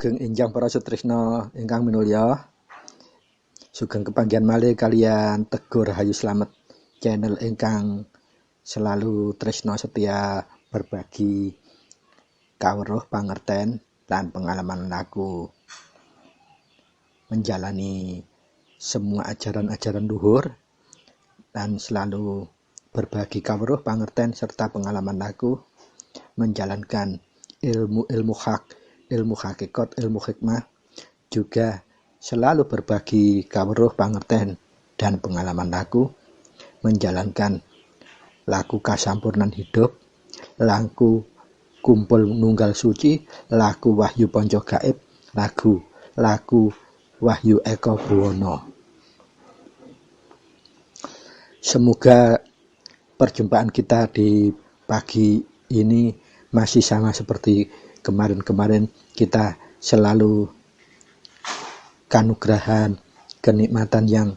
Sugeng enjang para sutresna ingkang minulya. Sugeng kepanggihan malih kalian Teguh Rahayu Slamet channel ingkang selalu tresna setia berbagi kawruh pangerten dan pengalaman laku menjalani semua ajaran-ajaran luhur dan selalu berbagi kawruh pangerten serta pengalaman laku menjalankan ilmu hak, ilmu hakikat, ilmu hikmah, juga selalu berbagi kawruh pangerten dan pengalaman laku menjalankan laku kasampurnan hidup, laku kumpul nunggal suci, laku wahyu ponco gaib, laku wahyu eko buwono. Semoga perjumpaan kita di pagi ini masih sama seperti kemarin-kemarin, kita selalu kanugrahan kenikmatan yang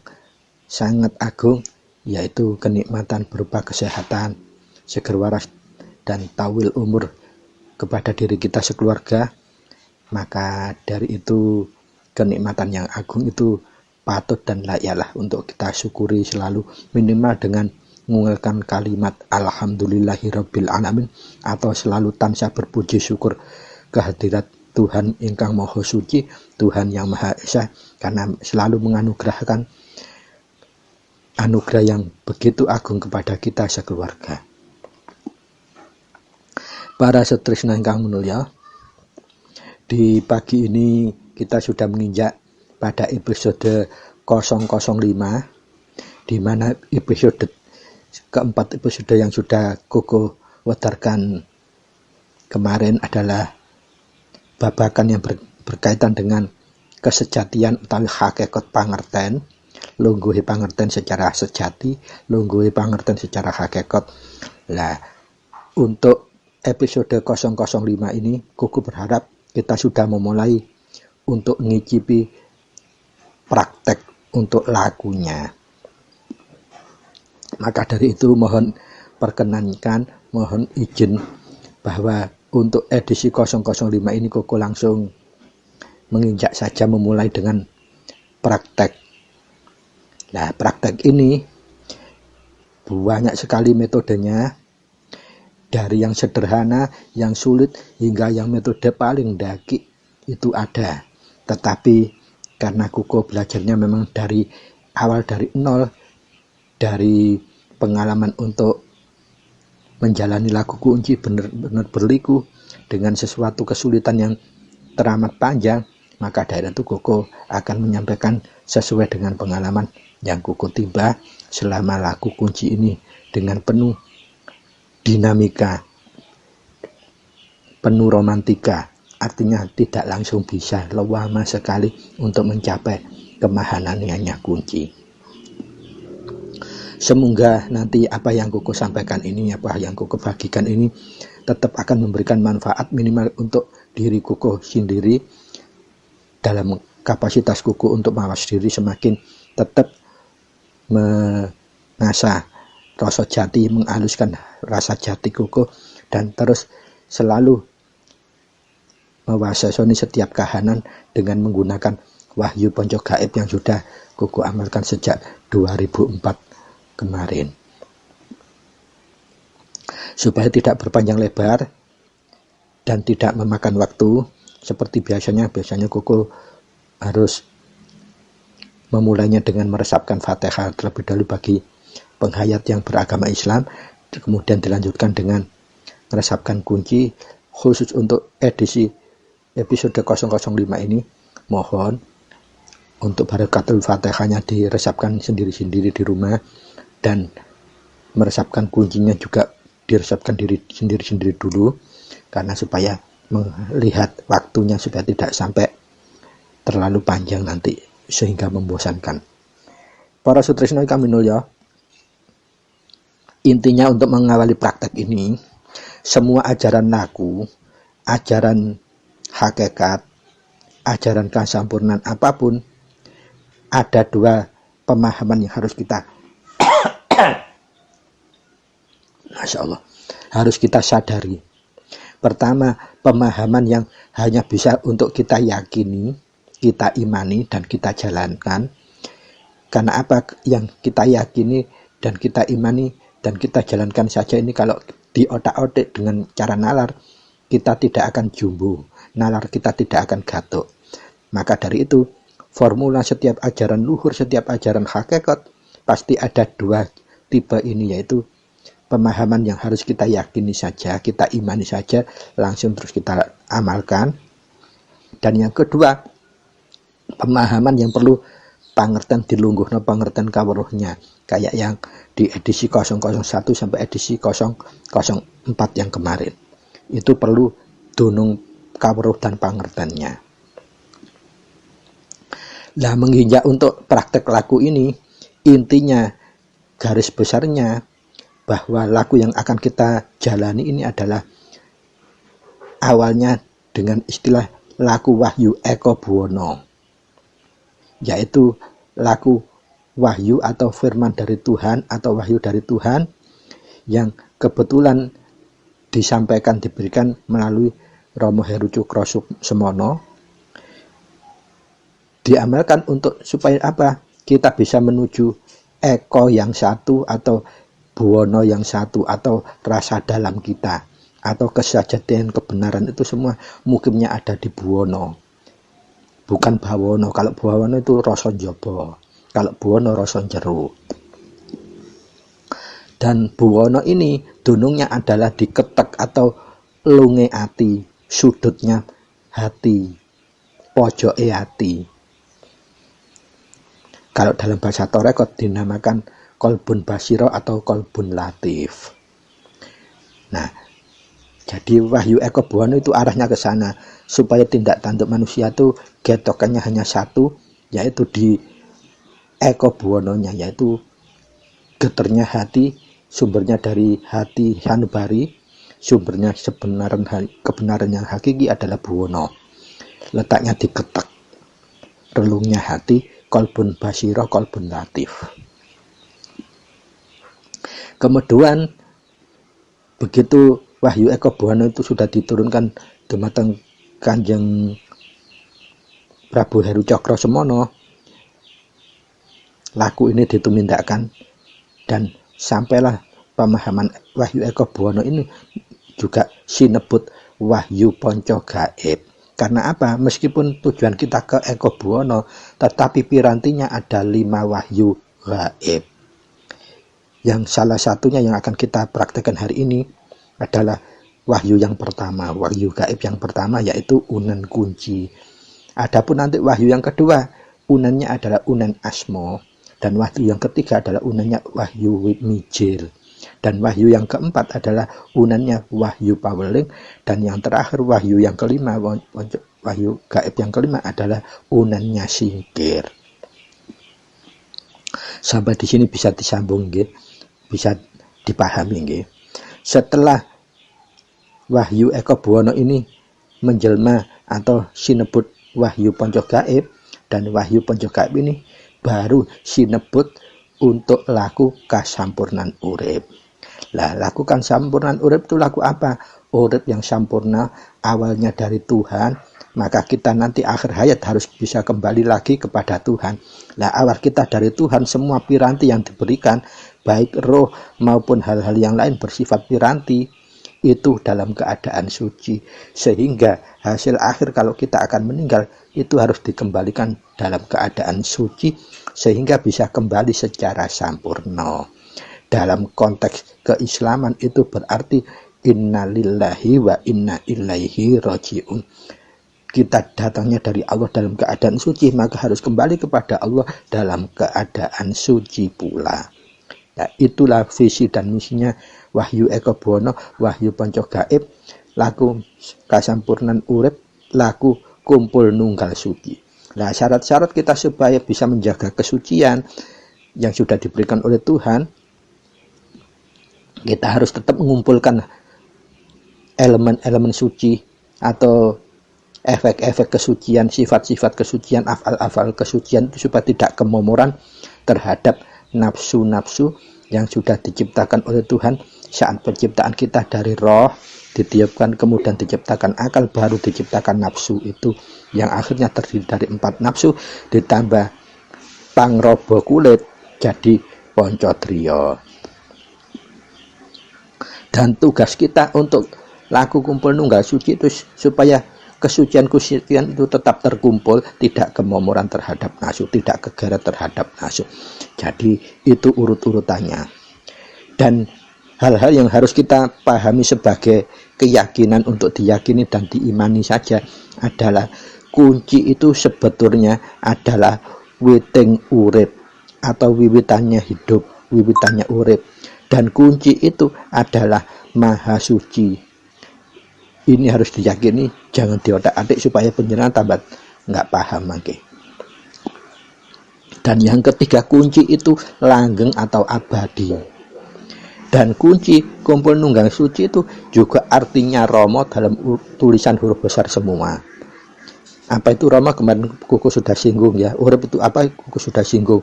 sangat agung, yaitu kenikmatan berupa kesehatan, seger waras dan tawil umur kepada diri kita sekeluarga. Maka dari itu kenikmatan yang agung itu patut dan layaklah untuk kita syukuri selalu, minimal dengan mengucapkan kalimat alhamdulillahirabbil alamin, atau selalu tansah berpuji syukur kehadirat Tuhan ingkang Maha Suci, Tuhan yang Maha Esa, karena selalu menganugerahkan anugerah yang begitu agung kepada kita sekeluarga. Para setresna ingkang minulya, di pagi ini kita sudah menginjak pada episode 005, di mana episode keempat episode yang sudah Koko wedarkan kemarin adalah babakan yang berkaitan dengan kesejatian utawi hakikat pangerten, lungguhe pangerten secara sejati, lungguhe pangerten secara hakikat. Lah, untuk episode 005 ini Koko berharap kita sudah memulai untuk ngicipi praktek untuk lakunya. Maka dari itu mohon perkenankan, mohon izin bahwa untuk edisi 005 ini Koko langsung menginjak saja memulai dengan praktek. Nah, praktek ini banyak sekali metodenya, dari yang sederhana, yang sulit, hingga yang metode paling daki itu ada. Tetapi karena Koko belajarnya memang dari awal, dari nol, dari pengalaman untuk menjalani laku kunci benar-benar berliku dengan sesuatu kesulitan yang teramat panjang, maka dari itu Koko akan menyampaikan sesuai dengan pengalaman yang Koko timba selama laku kunci ini dengan penuh dinamika, penuh romantika, artinya tidak langsung bisa, lama sekali untuk mencapai kemahanannya kunci. Semoga nanti apa yang Koko sampaikan ini, apa yang Koko bagikan ini tetap akan memberikan manfaat minimal untuk diri Koko sendiri, dalam kapasitas Koko untuk mawas diri semakin tetap mengasah rasa jati, menghaluskan rasa jati Koko, dan terus selalu mewasani setiap kahanan dengan menggunakan wahyu ponco gaib yang sudah Koko amalkan sejak 2004 kemarin. Supaya tidak berpanjang lebar dan tidak memakan waktu, seperti biasanya Koko harus memulainya dengan meresapkan Fatihah terlebih dahulu bagi penghayat yang beragama Islam, kemudian dilanjutkan dengan meresapkan kunci. Khusus untuk edisi episode 005 ini, mohon untuk barakatul Fatihahnya diresapkan sendiri-sendiri di rumah, dan meresapkan kuncinya juga diresapkan diri sendiri-sendiri dulu, karena supaya melihat waktunya supaya tidak sampai terlalu panjang nanti sehingga membosankan. Para sutresna ingkang minulya, intinya untuk mengawali praktek ini, semua ajaran laku, ajaran hakikat, ajaran kesampurnan apapun, ada dua pemahaman yang harus kita Masya Allah, harus kita sadari, Pertama, pemahaman yang hanya bisa untuk kita yakini, kita imani, dan kita jalankan. Karena apa yang kita yakini dan kita imani dan kita jalankan saja ini kalau di otak-otak dengan cara nalar, kita tidak akan jumbo, nalar kita tidak akan gatuk. Maka dari itu, formula setiap ajaran luhur, setiap ajaran hakikat, pasti ada dua tipe ini, yaitu pemahaman yang harus kita yakini saja, kita imani saja, langsung terus kita amalkan. Dan yang kedua, pemahaman yang perlu pangerten dilungguhna pangerten kawruhnya, kayak yang di edisi 001 sampai edisi 004 yang kemarin. Itu perlu dunung kawruh dan pangertennya. Nah, menginjak untuk praktek laku ini, intinya, garis besarnya, bahwa laku yang akan kita jalani ini adalah awalnya dengan istilah laku wahyu eko buwono, yaitu laku wahyu atau firman dari Tuhan atau wahyu dari Tuhan yang kebetulan disampaikan, diberikan melalui Romo Heru Cukro Semono, diamalkan untuk supaya apa? Kita bisa menuju eko yang satu atau buwono yang satu atau rasa dalam kita atau kesejatian kebenaran itu semua mukimnya ada di buwono, bukan bawono. Kalau bawono itu rasa njaba, kalau buwono rasa jero. Dan buwono ini dunungnya adalah di ketek atau lunge ati, sudutnya hati, pojoke hati. Kalau dalam bahasa Torekot dinamakan kolbun basiro atau kolbun latif. Nah, jadi wahyu eko buwono itu arahnya ke sana, supaya tindak tanduk manusia itu getokannya hanya satu, yaitu di eko buwononya, yaitu geternya hati, sumbernya dari hati sanubari, sumbernya kebenaran yang hakiki adalah buwono. Letaknya di ketek, relungnya hati, kolbun basiro, kolbun latif. Kemudian begitu wahyu eko buwono itu sudah diturunkan dumateng Kanjeng Prabu Heru Cokro Semono, laku ini ditumindakkan dan sampailah pemahaman wahyu eko buwono ini juga sinebut wahyu ponco gaib. Karena apa? Meskipun tujuan kita ke eko buwono, tetapi pirantinya ada 5 wahyu gaib. Yang salah satunya yang akan kita praktekkan hari ini adalah wahyu yang pertama, wahyu gaib yang pertama, yaitu unen kunci. Adapun nanti wahyu yang kedua, unennya adalah unen asmo, dan wahyu yang ketiga adalah unennya wahyu mijil, dan wahyu yang keempat adalah unennya wahyu paweling, dan yang terakhir wahyu yang kelima, wahyu gaib yang kelima adalah unennya singkir. Sampai di sini bisa disambung, bisa dipahami. Setelah wahyu eko buwono ini menjelma atau sinebut wahyu ponco gaib, dan wahyu ponco gaib ini baru sinebut untuk laku kasampurnan urip. Lah, lakukan sampurnan urip itu laku apa? Urip yang sampurna awalnya dari Tuhan, maka kita nanti akhir hayat harus bisa kembali lagi kepada Tuhan. Lah, awal kita dari Tuhan, semua piranti yang diberikan, baik roh maupun hal-hal yang lain bersifat piranti, itu dalam keadaan suci, sehingga hasil akhir kalau kita akan meninggal itu harus dikembalikan dalam keadaan suci, sehingga bisa kembali secara sampurna. Dalam konteks keislaman itu berarti inna lillahi wa inna ilaihi raji'un. Kita datangnya dari Allah dalam keadaan suci, maka harus kembali kepada Allah dalam keadaan suci pula. Nah, itulah visi dan misinya wahyu eko buwono, wahyu ponco gaib, laku kasampurnan urip, laku kumpul nunggal suci. Nah, syarat-syarat kita supaya bisa menjaga kesucian yang sudah diberikan oleh Tuhan, kita harus tetap mengumpulkan elemen-elemen suci atau efek-efek kesucian, sifat-sifat kesucian, afal-afal kesucian itu supaya tidak kemomoran terhadap nafsu-nafsu yang sudah diciptakan oleh Tuhan saat penciptaan kita dari roh ditiupkan, kemudian diciptakan akal, baru diciptakan nafsu itu yang akhirnya terdiri dari 4 nafsu ditambah pangrobo kulit jadi poncodriya. Dan tugas kita untuk laku kumpul nunggal suci itu supaya kesucian itu tetap terkumpul, tidak kemomoran terhadap nafsu, tidak kegeret terhadap nafsu. Jadi itu urut-urutannya. Dan hal-hal yang harus kita pahami sebagai keyakinan untuk diyakini dan diimani saja adalah kunci itu sebetulnya adalah witing urip atau wiwitannya hidup, wiwitannya urip. Dan kunci itu adalah maha suci. Ini harus diyakini, jangan diotak-atik supaya penjelasan tambah nggak paham lagi. Dan yang ketiga, kunci itu langgeng atau abadi. Dan kunci kumpul nunggang suci itu juga artinya Rama dalam tulisan huruf besar semua. Apa itu Rama? Kemarin Kuku sudah singgung ya. Urip itu apa? Kuku sudah singgung.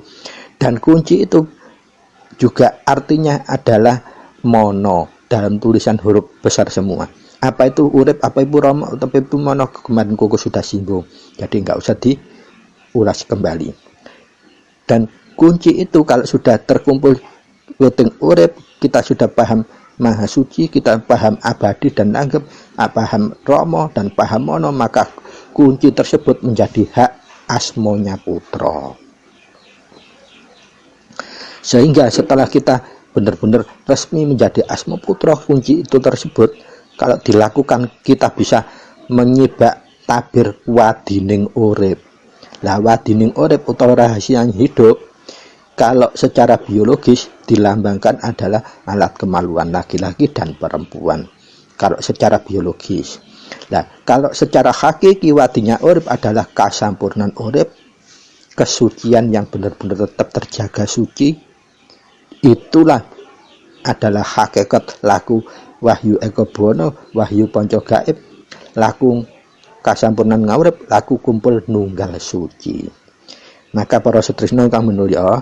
Dan kunci itu juga artinya adalah mono dalam tulisan huruf besar semua. Apa itu urip, apa itu Rama, apa itu mono, kemarin Kuku sudah singgung. Jadi nggak usah diulas kembali. Dan kunci itu kalau sudah terkumpul witing urip, kita sudah paham maha suci, kita paham abadi dan langgeng, paham Rama dan paham mono, maka kunci tersebut menjadi hak asmonya putra. Sehingga setelah kita benar-benar resmi menjadi asma putra kunci itu tersebut, kalau dilakukan kita bisa menyibak tabir wadining urip. Lah wadining urip utawa rahasia hidup kalau secara biologis dilambangkan adalah alat kemaluan laki-laki dan perempuan. Kalau secara biologis. Nah, kalau secara hakiki wadinya urip adalah kasampurnan urip, kesucian yang benar-benar tetap terjaga suci. Itulah adalah hakikat laku wahyu eko bono, wahyu ponco gaib, laku kasampurnan ngawurip, laku kumpul nunggal suci. Maka para setrisno kang minulya,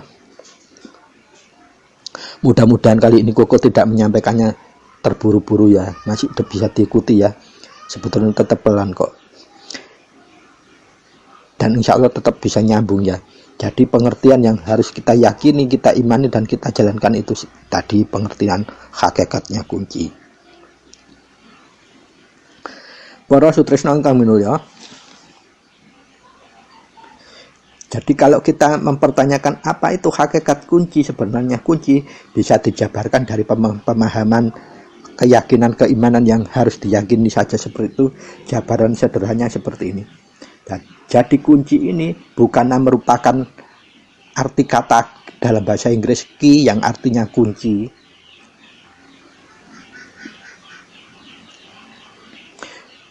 mudah-mudahan kali ini Koko tidak menyampaikannya terburu-buru ya, masih bisa diikuti ya. Sebetulnya tetap pelan kok. Dan insya Allah tetap bisa nyambung ya. Jadi pengertian yang harus kita yakini, kita imani dan kita jalankan itu tadi pengertian hakikatnya kunci. Para sutresna ingkang minulya. Jadi kalau kita mempertanyakan apa itu hakikat kunci, sebenarnya kunci bisa dijabarkan dari pemahaman keyakinan keimanan yang harus diyakini saja seperti itu. Jabaran sederhananya seperti ini. Dan jadi kunci ini bukanlah merupakan arti kata dalam bahasa Inggris key yang artinya kunci.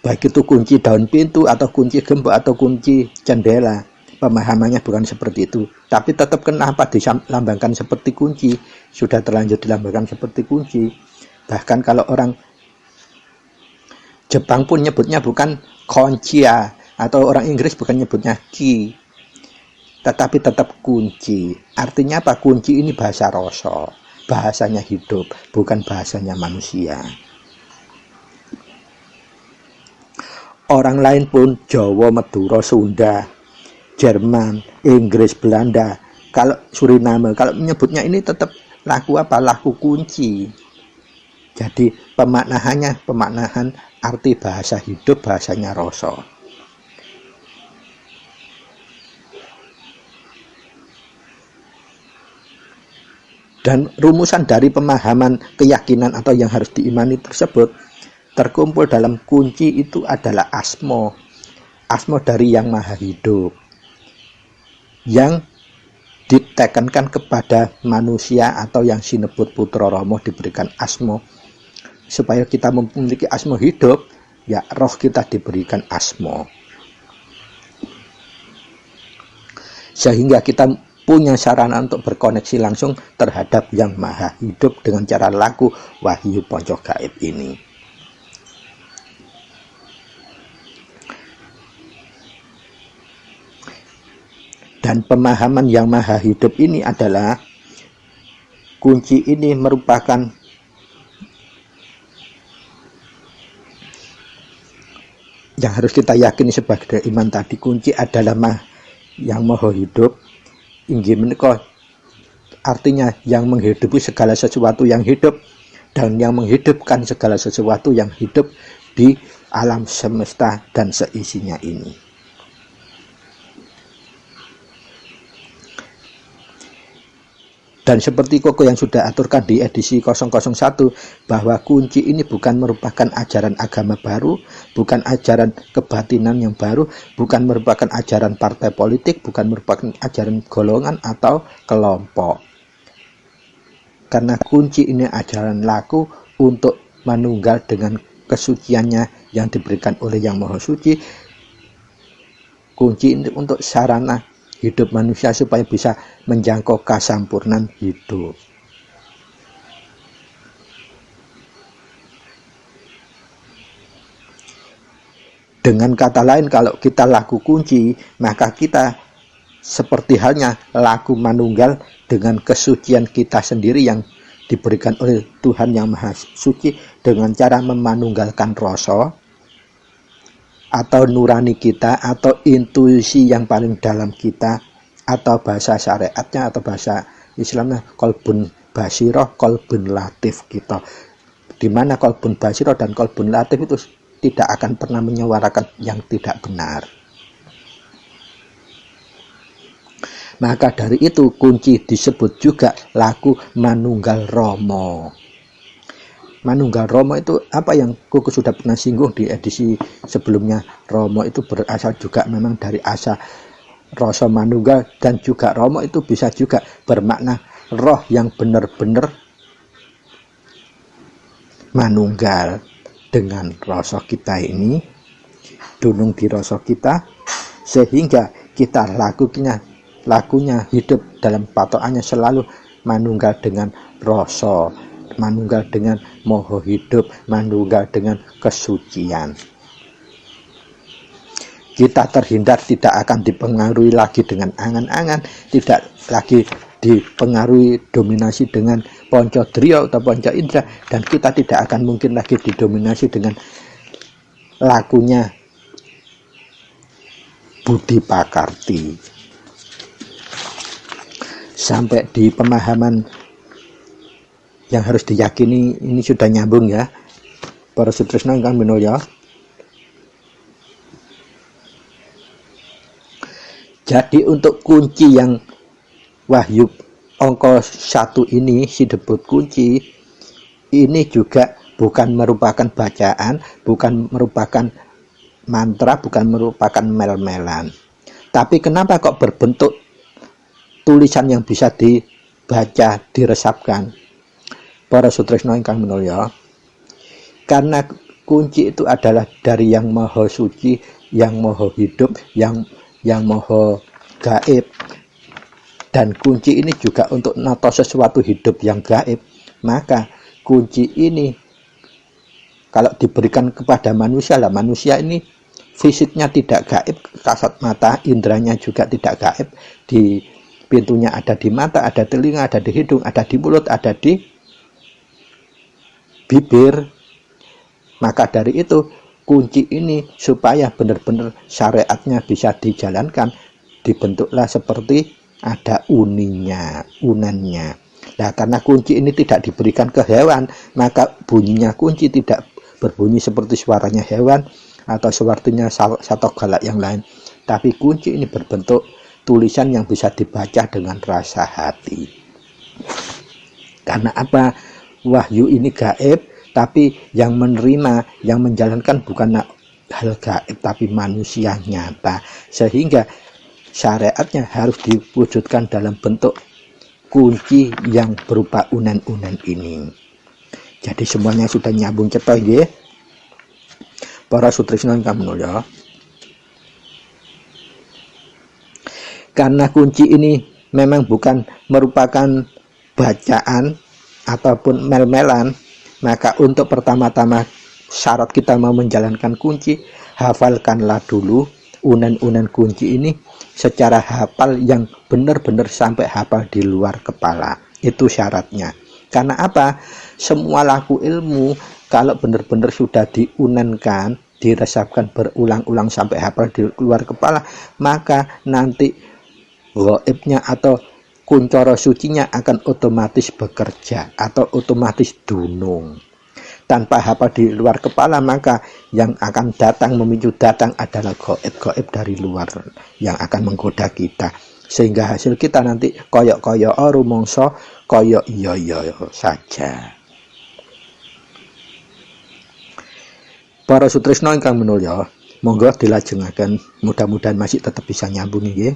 Baik itu kunci daun pintu atau kunci gembok atau kunci jendela. Pemahamannya bukan seperti itu. Tapi tetap kenapa dilambangkan seperti kunci? Sudah terlanjur dilambangkan seperti kunci. Bahkan kalau orang Jepang pun nyebutnya bukan koncia, atau orang Inggris bukan nyebutnya key, tetapi tetap kunci. Artinya apa? Kunci ini bahasa rasa, bahasanya hidup, bukan bahasanya manusia. Orang lain pun Jawa, Madura, Sunda, Jerman, Inggris, Belanda, kalau Suriname, kalau menyebutnya ini tetap laku apa? Laku kunci. Jadi pemaknahan arti bahasa hidup, bahasanya rasa. Dan rumusan dari pemahaman keyakinan atau yang harus diimani tersebut terkumpul dalam kunci itu adalah asmo. Asmo dari yang maha hidup, yang ditekankan kepada manusia atau yang sinebut putra Rama diberikan asmo. Supaya kita memiliki asmo hidup, ya roh kita diberikan asmo. Sehingga kita punya sarana untuk berkoneksi langsung terhadap yang maha hidup dengan cara laku wahyu ponco gaib ini. Dan pemahaman yang maha hidup ini adalah kunci ini merupakan yang harus kita yakini sebagai iman tadi, kunci adalah yang maha hidup. Inggih menika artinya yang menghidupi segala sesuatu yang hidup dan yang menghidupkan segala sesuatu yang hidup di alam semesta dan seisinya ini. Dan seperti Koko yang sudah aturkan di edisi 001, bahwa kunci ini bukan merupakan ajaran agama baru, bukan ajaran kebatinan yang baru, bukan merupakan ajaran partai politik, bukan merupakan ajaran golongan atau kelompok. Karena kunci ini ajaran laku untuk manunggal dengan kesuciannya yang diberikan oleh Yang Maha Suci. Kunci ini untuk sarana hidup manusia supaya bisa menjangkau kesampurnan hidup. Dengan kata lain, kalau kita laku kunci, maka kita seperti halnya laku manunggal dengan kesucian kita sendiri yang diberikan oleh Tuhan Yang Maha Suci dengan cara memanunggalkan rasa atau nurani kita, atau intuisi yang paling dalam kita, atau bahasa syariatnya atau bahasa Islamnya qalbun basiroh, qalbun latif kita, dimana qalbun basiroh dan qalbun latif itu tidak akan pernah menyuarakan yang tidak benar. Maka dari itu kunci disebut juga laku manunggal romo. Manunggal Romo itu apa yang Kuku sudah pernah singgung di edisi sebelumnya. Romo itu berasal juga memang dari asa rasa manunggal, dan juga Romo itu bisa juga bermakna roh yang benar-benar manunggal dengan rasa kita ini, dunung di rasa kita, sehingga kita lakunya hidup dalam patokannya selalu manunggal dengan rasa, manunggal dengan moho hidup, manunggal dengan kesucian. Kita terhindar tidak akan dipengaruhi lagi dengan angan-angan, tidak lagi dipengaruhi dominasi dengan ponco driya atau ponco indra, dan kita tidak akan mungkin lagi didominasi dengan lakunya budi pakarti. Sampai di pemahaman yang harus diyakini ini sudah nyambung ya, para sutresna ingkang minulya. Jadi untuk kunci yang Wahyu angka 1 ini, si debut kunci ini juga bukan merupakan bacaan, bukan merupakan mantra, bukan merupakan mel-melan. Tapi kenapa kok berbentuk tulisan yang bisa dibaca, diresapkan? Para sutresna ingkang minulya, karena kunci itu adalah dari Yang Maha Suci, Yang Maha Hidup, yang Maha Gaib, dan kunci ini juga untuk nata sesuatu hidup yang gaib. Maka kunci ini kalau diberikan kepada manusia, lah manusia ini fisiknya tidak gaib, kasat mata, indranya juga tidak gaib, di pintunya ada di mata, ada telinga, ada di hidung, ada di mulut, ada di bibir. Maka dari itu kunci ini supaya benar-benar syariatnya bisa dijalankan, dibentuklah seperti ada unannya. Nah, karena kunci ini tidak diberikan ke hewan, maka bunyinya kunci tidak berbunyi seperti suaranya hewan atau suaranya satu galak yang lain, tapi kunci ini berbentuk tulisan yang bisa dibaca dengan rasa hati. Karena apa? Wahyu ini gaib, tapi yang menerima, yang menjalankan bukan hal gaib, tapi manusia nyata, sehingga syariatnya harus diwujudkan dalam bentuk kunci yang berupa unan-unan ini. Jadi semuanya sudah nyambung cetha nggih para sutresna ingkang minulya. Karena kunci ini memang bukan merupakan bacaan ataupun mel-melan, maka untuk pertama-tama syarat kita mau menjalankan kunci, hafalkanlah dulu unan-unan kunci ini secara hafal yang benar-benar sampai hafal di luar kepala. Itu syaratnya. Karena apa? Semua laku ilmu kalau benar-benar sudah diunankan, diresapkan berulang-ulang sampai hafal di luar kepala, maka nanti gaibnya atau kuncoro sucinya akan otomatis bekerja atau otomatis dunung. Tanpa hafal di luar kepala, maka yang akan datang, memicu datang adalah gaib-gaib dari luar yang akan menggoda kita, sehingga hasil kita nanti koyok-koyok rumangsa koyok iya saja. Para sutresna ingkang minulya, monggo dilajengaken, mudah-mudahan masih tetap bisa nyambung nggih.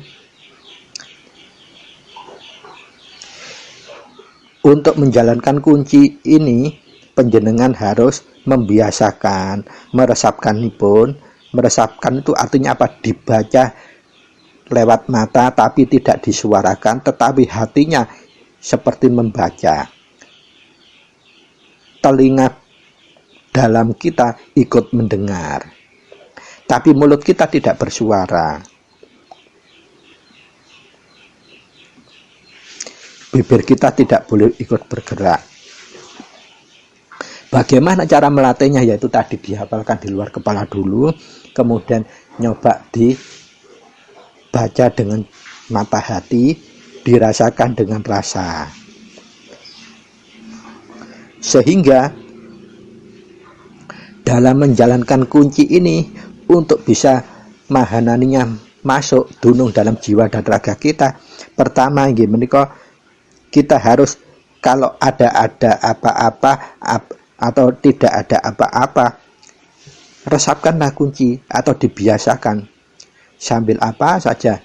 Untuk menjalankan kunci ini, panjenengan harus membiasakan meresapkanipun. Meresapkan itu artinya apa? Dibaca lewat mata tapi tidak disuarakan, tetapi hatinya seperti membaca. Telinga dalam kita ikut mendengar, tapi mulut kita tidak bersuara. Bibir kita tidak boleh ikut bergerak. Bagaimana cara melatihnya? Yaitu tadi dihafalkan di luar kepala dulu, kemudian nyoba dibaca dengan mata hati, dirasakan dengan rasa, sehingga dalam menjalankan kunci ini, untuk bisa mahananinya masuk dunung dalam jiwa dan raga kita, pertama nggih menika kita harus, kalau ada apa-apa atau tidak ada apa-apa, resapkanlah kunci atau dibiasakan sambil apa saja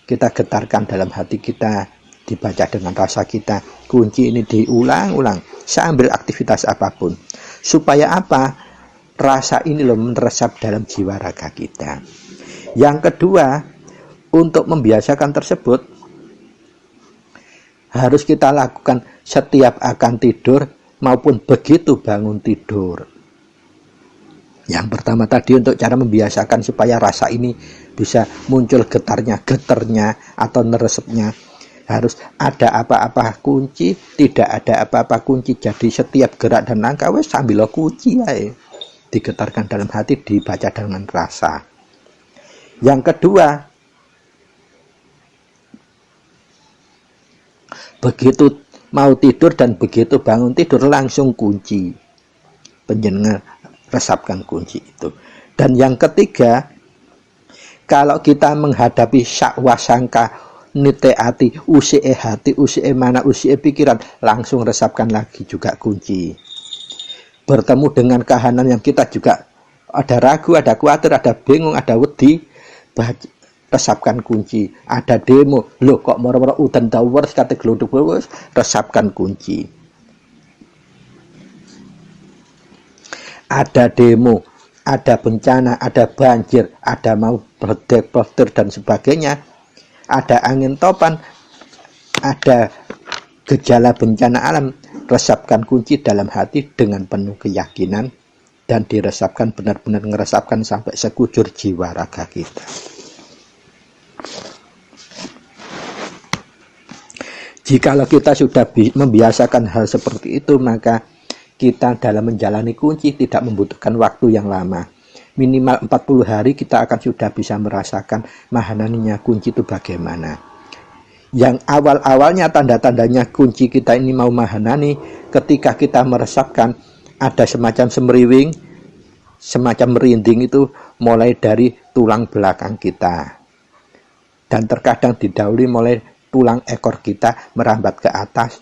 kita getarkan dalam hati kita, dibaca dengan rasa kita. Kunci ini diulang-ulang sambil aktivitas apapun, supaya apa? Rasa ini loh meresap dalam jiwa raga kita. Yang kedua, untuk membiasakan tersebut harus kita lakukan setiap akan tidur maupun begitu bangun tidur. Yang pertama tadi, untuk cara membiasakan supaya rasa ini bisa muncul getarnya atau neresepnya, harus ada apa-apa kunci, tidak ada apa-apa kunci. Jadi setiap gerak dan langkah wes sambil kunci ya, digetarkan dalam hati, dibaca dengan rasa. Yang kedua, begitu mau tidur dan begitu bangun tidur langsung kunci, panjenengan resapkan kunci itu. Dan yang ketiga, kalau kita menghadapi sakwasangka nite hati, usie hati, usie mana, usie pikiran, langsung resapkan lagi juga kunci. Bertemu dengan kahanan yang kita juga ada ragu, ada khawatir, ada bingung, ada wedi, resapkan kunci. Ada demo, loh kok moro-moro udan dawur kate gluduk, resapkan kunci. Ada demo, ada bencana, ada banjir, ada mau berdek-berder dan sebagainya, ada angin topan, ada gejala bencana alam, resapkan kunci dalam hati dengan penuh keyakinan dan diresapkan, benar-benar ngeresapkan sampai sekujur jiwa raga kita. Jikalau kita sudah membiasakan hal seperti itu, maka kita dalam menjalani kunci tidak membutuhkan waktu yang lama. Minimal 40 hari kita akan sudah bisa merasakan mahananinya kunci itu bagaimana. Yang awal-awalnya tanda-tandanya kunci kita ini mau mahanani, ketika kita meresapkan ada semacam semeriwing, semacam merinding, itu mulai dari tulang belakang kita, dan terkadang didahului mulai tulang ekor kita merambat ke atas,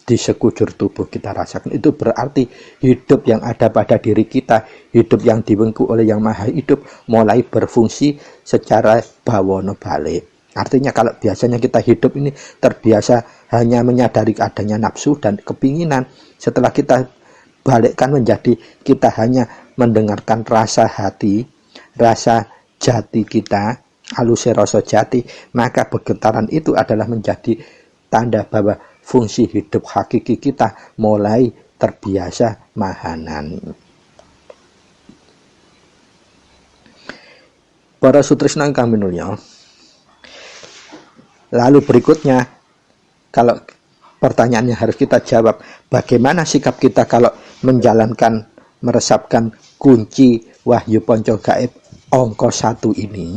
di sekujur tubuh kita rasakan. Itu berarti hidup yang ada pada diri kita, hidup yang diwengku oleh Yang Maha Hidup, mulai berfungsi secara bawono balik. Artinya kalau biasanya kita hidup ini terbiasa hanya menyadari adanya nafsu dan kepinginan, setelah kita balikkan menjadi kita hanya mendengarkan rasa hati, rasa jati kita, haluse rasa jati, maka bergetaran itu adalah menjadi tanda bahwa fungsi hidup hakiki kita mulai terbiasa mahanani. Para sutresna ingkang minulya, lalu berikutnya, kalau pertanyaannya harus kita jawab, bagaimana sikap kita kalau menjalankan, meresapkan kunci Wahyu Panca Gaib angka 1 ini,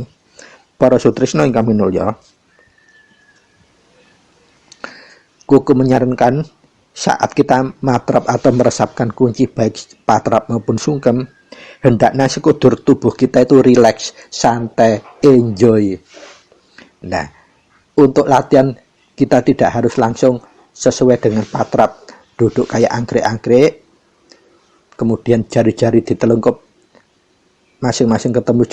para sutrisno ingkang minulya, Kuku menyarankan saat kita matrap atau meresapkan kunci baik patrap maupun sungkem, hendaknya sekudur tubuh kita itu rileks, santai, enjoy. Nah, untuk latihan kita tidak harus langsung sesuai dengan patrap, duduk kayak anggrek-anggrek, kemudian jari-jari ditelungkup, masing-masing ketemu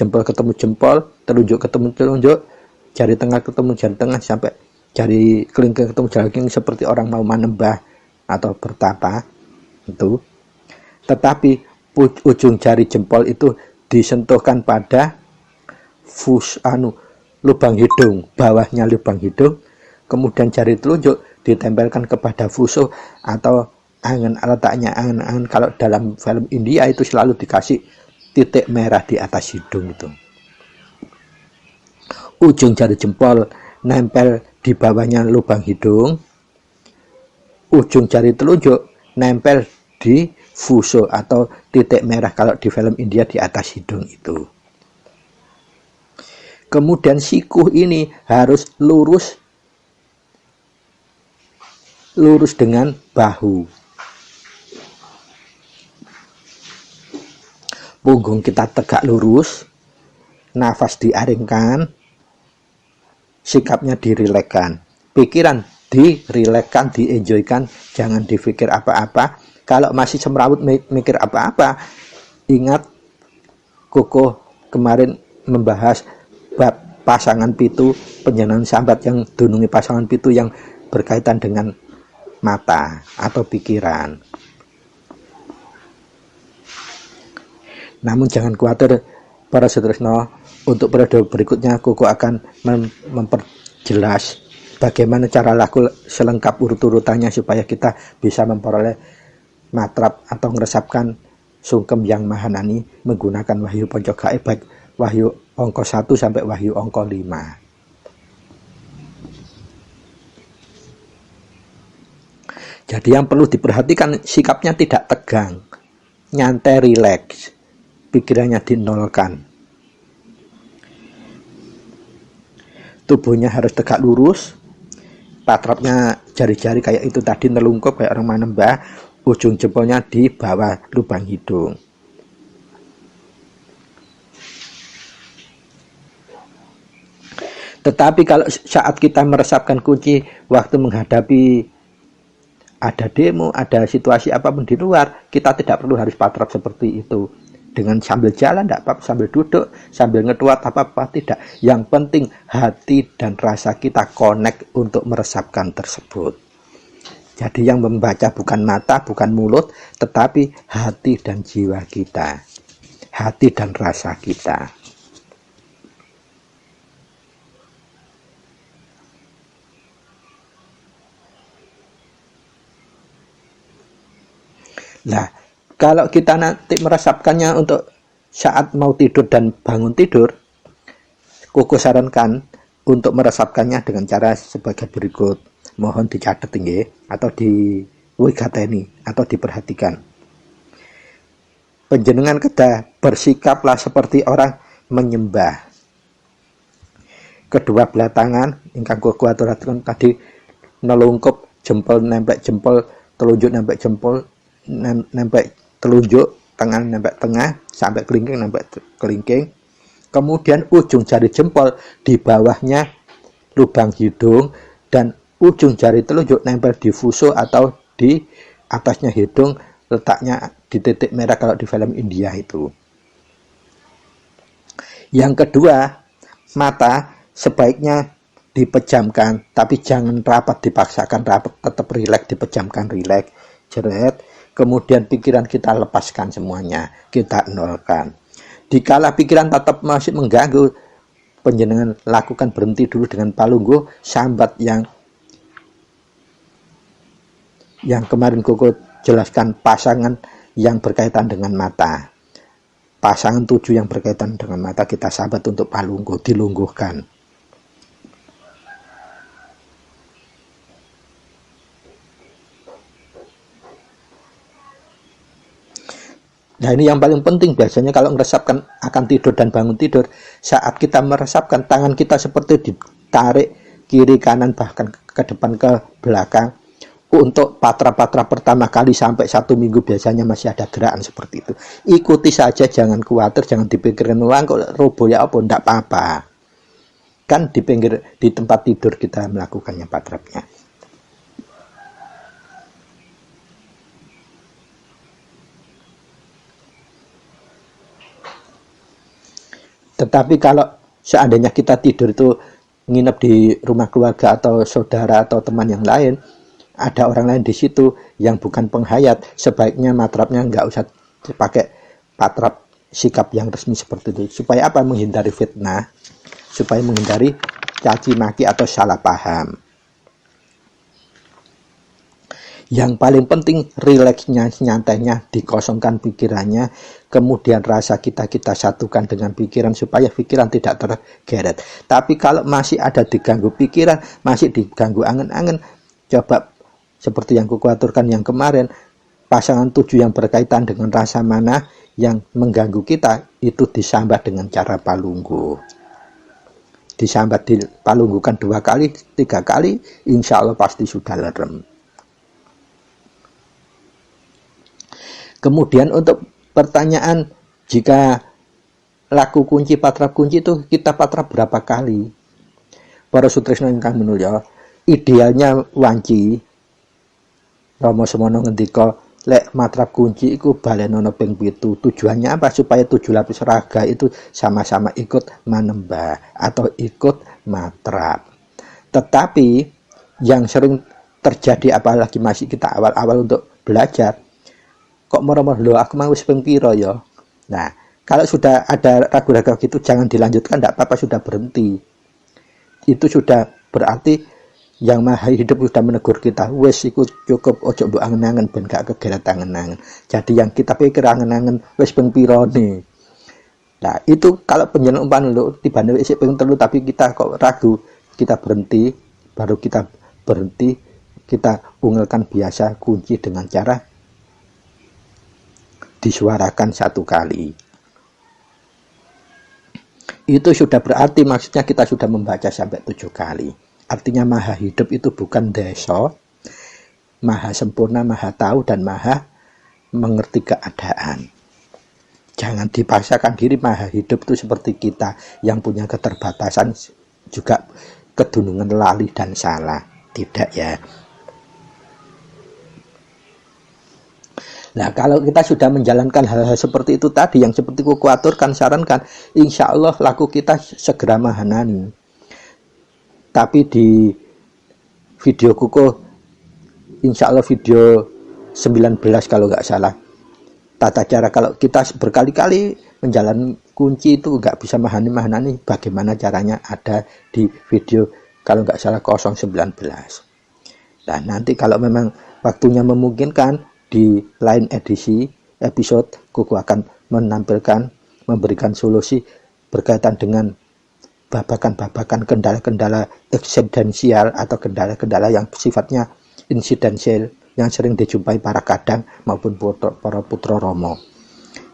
jempol, telunjuk ketemu telunjuk, jari tengah ketemu jari tengah, sampai jari kelingking ketemu jari kelingking, seperti orang mau manembah atau bertapa itu. Tetapi ujung jari jempol itu disentuhkan pada lubang hidung, bawahnya lubang hidung, kemudian jari telunjuk ditempelkan kepada fusuh atau angan, letaknya angan-angan. Kalau dalam film India itu selalu dikasih titik merah di atas hidung itu. Ujung jari jempol nempel di bawahnya lubang hidung, ujung jari telunjuk nempel di fuso atau titik merah kalau di film India di atas hidung itu. Kemudian siku ini harus lurus dengan bahu. Punggung kita tegak lurus, nafas diaringkan, sikapnya dirilekkan, pikiran dirilekkan, dienjoykan, jangan dipikir apa-apa. Kalau masih semrawut mikir apa-apa, ingat Koko kemarin membahas bab pasangan pitu, penjenengan sambat yang dunungi pasangan pitu yang berkaitan dengan mata atau pikiran. Namun jangan khawatir para sutrisno, untuk periode berikutnya Koko akan memperjelas bagaimana cara laku selengkap urut-urutannya supaya kita bisa memperoleh matrap atau meresapkan sungkem yang mahanani menggunakan Wahyu Panca Gaib, baik Wahyu angka 1 sampai Wahyu angka 5. Jadi yang perlu diperhatikan, sikapnya tidak tegang, nyantai, rileks, pikirannya dinolkan. Tubuhnya harus tegak lurus, patrapnya jari-jari kayak itu tadi, nelungkup kayak orang manembah, ujung jempolnya di bawah lubang hidung. Tetapi kalau saat kita meresapkan kunci waktu menghadapi ada demo, ada situasi apapun di luar, kita tidak perlu harus patrap seperti itu. Dengan sambil jalan tidak apa-apa, sambil duduk, sambil ngetuat apa-apa, tidak. Yang penting hati dan rasa kita connect untuk meresapkan tersebut. Jadi yang membaca bukan mata, bukan mulut, tetapi hati dan jiwa kita, hati dan rasa kita. Nah, kalau kita nanti meresapkannya untuk saat mau tidur dan bangun tidur, Koko sarankan untuk meresapkannya dengan cara sebagai berikut. Mohon dicatat tinggi atau diwigateni atau diperhatikan. Panjenengan kedah bersikaplah seperti orang menyembah. Kedua belah tangan ingkang Koko aturaken tadi nelungkup, jempol nempel jempol, telunjuk nempel jempol, nempel telunjuk, tangan nempel tengah, sampai kelingking nempel kelingking. Kemudian ujung jari jempol di bawahnya lubang hidung, dan ujung jari telunjuk nempel di fuso atau di atasnya hidung, letaknya di titik merah kalau di film India itu. Yang kedua, mata sebaiknya dipejamkan, tapi jangan rapat dipaksakan rapat, tetap rileks, dipejamkan rileks, jeret. Kemudian pikiran kita lepaskan semuanya, kita nolkan. Dikala pikiran tetap masih mengganggu, panjenengan lakukan berhenti dulu dengan palungguh sambat yang kemarin Koko jelaskan, pasangan yang berkaitan dengan mata. Pasangan 7 yang berkaitan dengan mata kita sambat untuk palungguh, dilungguhkan. Nah ini yang paling penting, biasanya kalau meresapkan akan tidur dan bangun tidur, saat kita meresapkan tangan kita seperti ditarik kiri kanan bahkan ke depan ke belakang. Untuk patra-patra pertama kali sampai 1 minggu biasanya masih ada gerakan seperti itu. Ikuti saja, jangan khawatir, jangan dipikirkan uang kok roboh ya apa, enggak apa-apa. Kan di pinggir di tempat tidur kita melakukannya patrapnya. Tetapi kalau seandainya kita tidur itu nginep di rumah keluarga atau saudara atau teman yang lain, ada orang lain di situ yang bukan penghayat, sebaiknya matrapnya nggak usah pakai patrap sikap yang resmi seperti itu. Supaya apa? Menghindari fitnah, supaya menghindari caci maki atau salah paham. Yang paling penting rileksnya, nyantainya, dikosongkan pikirannya, kemudian rasa kita satukan dengan pikiran supaya pikiran tidak tergeret. Tapi kalau masih ada diganggu pikiran, masih diganggu angen-angen, coba seperti yang kukhawatirkan yang kemarin, pasangan 7 yang berkaitan dengan rasa mana yang mengganggu kita itu disambat dengan cara palunggu. Disambat, dipalunggukan 2 kali, 3 kali, insya Allah pasti sudah lerem. Kemudian untuk pertanyaan, jika laku kunci, patrap kunci itu kita patrap berapa kali? Para sutresna ingkang minulya, idealnya wanci. Rama semono ngendika lek matrap kunci iku balenono ping 7. Tujuannya apa? Supaya 7 lapis raga itu sama-sama ikut manembah atau ikut matrap. Tetapi yang sering terjadi, apalagi masih kita awal-awal untuk belajar, kok moro-moro lho aku mau wis ping pira ya. Nah, kalau sudah ada ragu-ragu gitu jangan dilanjutkan, enggak apa-apa, sudah berhenti. Itu sudah berarti yang maha hidup sudah menegur kita, wis iku cukup, ojo mbok angen-angen ben gak kegeret angen-angen. Jadi yang kita pikir angen-angen wis ping pira nih. Nah, itu kalau penjenengan umpan lho tibane wis ping 3 tapi kita kok ragu, kita berhenti, baru kita berhenti, kita ungelkan biasa kunci dengan cara disuarakan 1 kali. Itu sudah berarti maksudnya kita sudah membaca sampai 7 kali. Artinya maha hidup itu bukan desa, maha sempurna, maha tahu dan maha mengerti keadaan. Jangan dipaksakan diri, maha hidup itu seperti kita yang punya keterbatasan, juga kedunungan lali dan salah. Tidak ya. Nah, kalau kita sudah menjalankan hal-hal seperti itu tadi, yang seperti ku aturkan, sarankan, insya Allah laku kita segera mahanani. Tapi di video kuku, insya Allah video 19 kalau nggak salah, tata cara kalau kita berkali-kali menjalankan kunci itu nggak bisa mahanani, bagaimana caranya ada di video kalau nggak salah 019. Nah, nanti kalau memang waktunya memungkinkan, di lain edisi episode kuku akan memberikan solusi berkaitan dengan babakan-babakan kendala-kendala eksistensial atau kendala-kendala yang sifatnya insidensial yang sering dijumpai para kadang maupun para putra romo.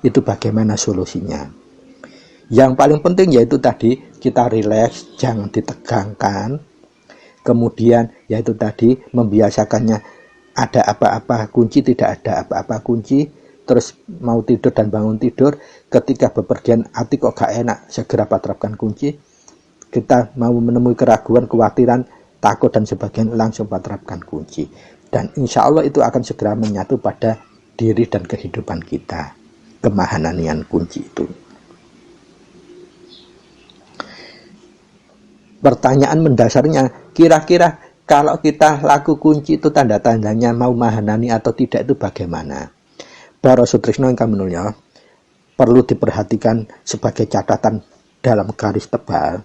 Itu bagaimana solusinya. Yang paling penting yaitu tadi kita rileks, jangan ditegangkan. Kemudian yaitu tadi membiasakannya ada apa-apa kunci, tidak ada apa-apa kunci, terus mau tidur dan bangun tidur, ketika bepergian hati kok gak enak, segera patrapkan kunci. Kita mau menemui keraguan, kekhawatiran, takut dan sebagainya, langsung patrapkan kunci. Dan insya Allah itu akan segera menyatu pada diri dan kehidupan kita, kemahananian kunci itu. Pertanyaan mendasarnya, kira-kira kalau kita laku kunci itu tanda-tandanya mau mahanani atau tidak itu bagaimana? Para sutrisno ingkang minulya, perlu diperhatikan sebagai catatan dalam garis tebal.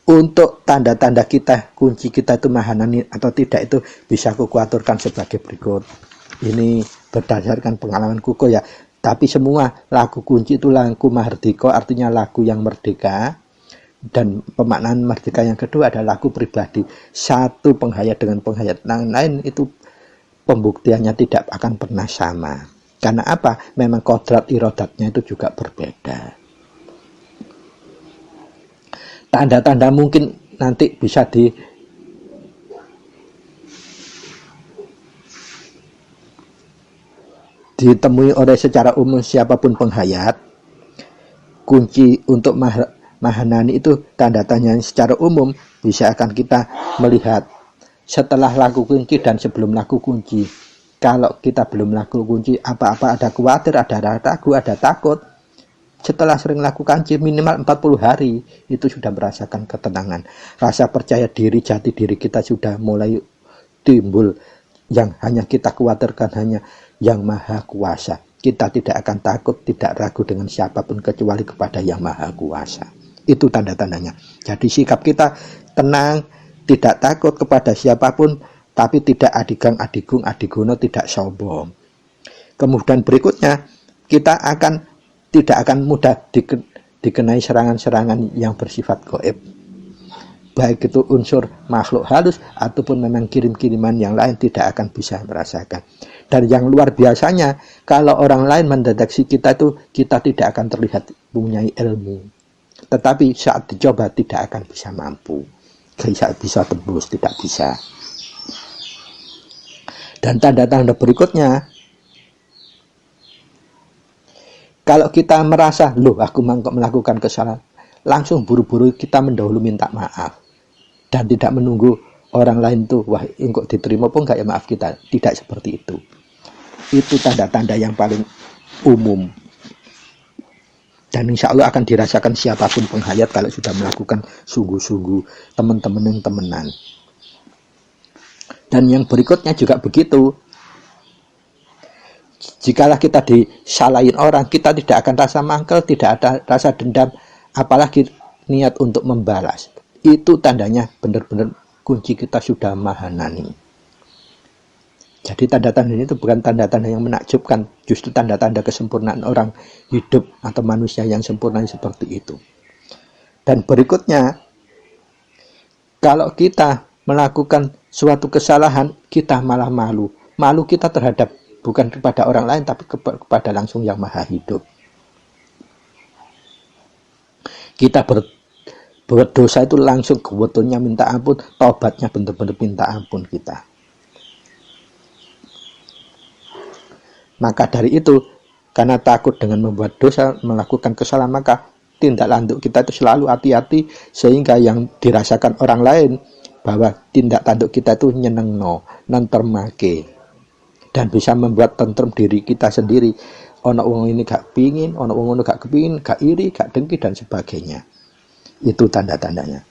Untuk tanda-tanda kita, kunci kita itu mahanani atau tidak itu bisa kuku aturkan sebagai berikut. Ini berdasarkan pengalaman kuku ya. Tapi semua laku kunci itu laku mahardika, artinya laku yang merdeka. Dan pemaknaan merdeka yang kedua adalah laku pribadi. Satu penghayat dengan penghayat lain itu pembuktiannya tidak akan pernah sama. Karena apa? Memang kodrat irodatnya itu juga berbeda. Tanda-tanda mungkin nanti bisa ditemui oleh secara umum siapapun penghayat. Kunci untuk mahanani itu tanda-tanda secara umum bisa akan kita melihat setelah laku kunci dan sebelum laku kunci. Kalau kita belum laku kunci, apa-apa ada khawatir, ada ragu, ada takut. Setelah sering lakukan kunci minimal 40 hari, itu sudah merasakan ketenangan. Rasa percaya diri, jati diri kita sudah mulai timbul. Yang hanya kita khawatirkan hanya Yang Maha Kuasa. Kita tidak akan takut, tidak ragu dengan siapapun kecuali kepada Yang Maha Kuasa. Itu tanda-tandanya. Jadi sikap kita tenang, tidak takut kepada siapapun, tapi tidak adigang, adigung, adigono, tidak sombong. Kemudian berikutnya, kita tidak akan mudah dikenai serangan-serangan yang bersifat gaib. Baik itu unsur makhluk halus ataupun memang kirim-kiriman yang lain tidak akan bisa merasakan. Dan yang luar biasanya, kalau orang lain mendeteksi kita itu, kita tidak akan terlihat mempunyai ilmu. Tetapi saat dicoba tidak akan bisa mampu. Tidak bisa tembus, tidak bisa. Dan tanda-tanda berikutnya, kalau kita merasa, loh aku melakukan kesalahan, langsung buru-buru kita mendahului minta maaf. Dan tidak menunggu orang lain tuh, wah kok diterima pun enggak ya maaf kita. Tidak seperti itu. Itu tanda-tanda yang paling umum. Dan insya Allah akan dirasakan siapapun penghayat kalau sudah melakukan sungguh-sungguh, teman-teman yang temenan. Dan yang berikutnya juga begitu. Jikalau kita disalahin orang, kita tidak akan rasa mangkel, tidak ada rasa dendam, apalagi niat untuk membalas. Itu tandanya benar-benar kunci kita sudah mahanani. Jadi tanda-tanda itu bukan tanda-tanda yang menakjubkan, justru tanda-tanda kesempurnaan orang hidup atau manusia yang sempurna seperti itu. Dan berikutnya, kalau kita melakukan suatu kesalahan, kita malah malu. Malu kita terhadap bukan kepada orang lain, tapi kepada langsung Yang Maha Hidup. Kita berdosa itu langsung kewetulnya minta ampun, taubatnya benar-benar minta ampun kita. Maka dari itu, karena takut dengan membuat dosa, melakukan kesalahan, maka tindak lanjut kita itu selalu hati-hati, sehingga yang dirasakan orang lain bahwa tindak tanduk kita itu nyenengno, nentermake, dan bisa membuat tentrem diri kita sendiri. Ono wong ini gak pingin, ono wong ini gak kepingin, gak iri, gak dengki dan sebagainya. Itu tanda-tandanya.